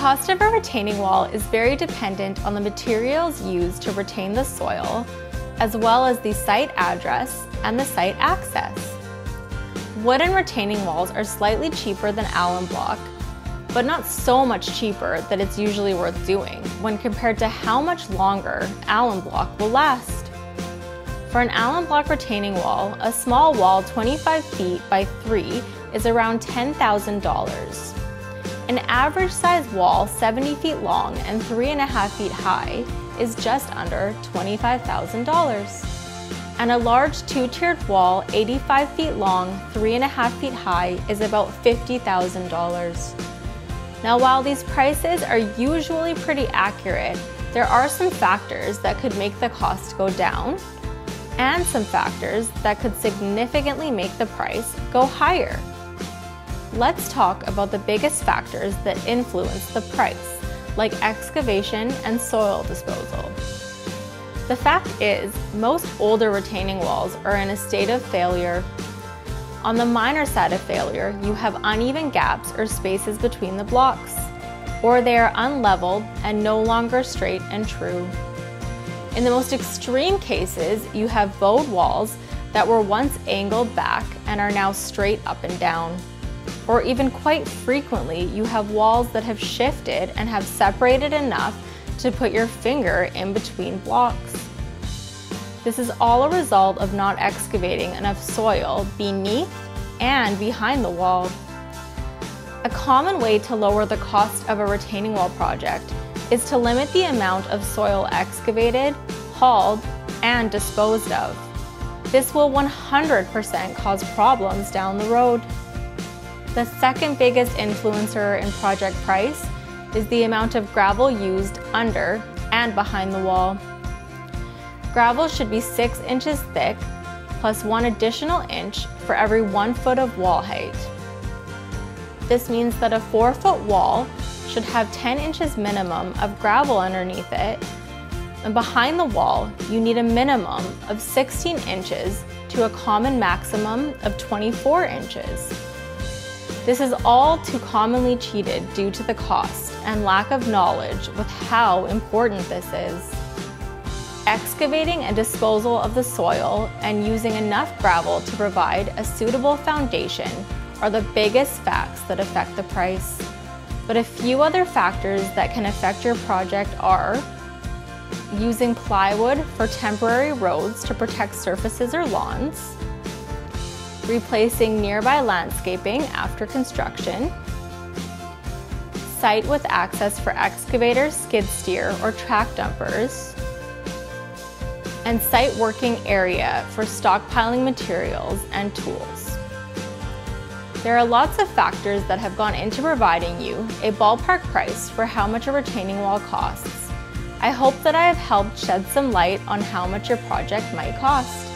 cost of a retaining wall is very dependent on the materials used to retain the soil, as well as the site address and the site access. Wooden retaining walls are slightly cheaper than alum block, but not so much cheaper that it's usually worth doing when compared to how much longer alum block will last. For an alum block retaining wall, a small wall 25 feet by 3 is around $10,000. An average size wall 70 feet long and 3.5 feet high is just under $25,000. And a large two-tiered wall 85 feet long, 3.5 feet high is about $50,000. Now, while these prices are usually pretty accurate, there are some factors that could make the cost go down and some factors that could significantly make the price go higher. Let's talk about the biggest factors that influence the price, like excavation and soil disposal. The fact is, most older retaining walls are in a state of failure. On the minor side of failure, you have uneven gaps or spaces between the blocks, or they are unleveled and no longer straight and true. In the most extreme cases, you have bowed walls that were once angled back and are now straight up and down. Or even quite frequently, you have walls that have shifted and have separated enough to put your finger in between blocks. This is all a result of not excavating enough soil beneath and behind the wall. A common way to lower the cost of a retaining wall project is to limit the amount of soil excavated, hauled, and disposed of. This will 100% cause problems down the road. The second biggest influencer in project price is the amount of gravel used under and behind the wall. Gravel should be 6 inches thick, plus 1 additional inch for every 1 foot of wall height. This means that a 4-foot wall should have 10 inches minimum of gravel underneath it, and behind the wall, you need a minimum of 16 inches to a common maximum of 24 inches. This is all too commonly cheated due to the cost and lack of knowledge with how important this is. Excavating and disposal of the soil and using enough gravel to provide a suitable foundation are the biggest facts that affect the price. But a few other factors that can affect your project are using plywood for temporary roads to protect surfaces or lawns, replacing nearby landscaping after construction, site with access for excavators, skid steer, or track dumpers, and site working area for stockpiling materials and tools. There are lots of factors that have gone into providing you a ballpark price for how much a retaining wall costs. I hope that I have helped shed some light on how much your project might cost.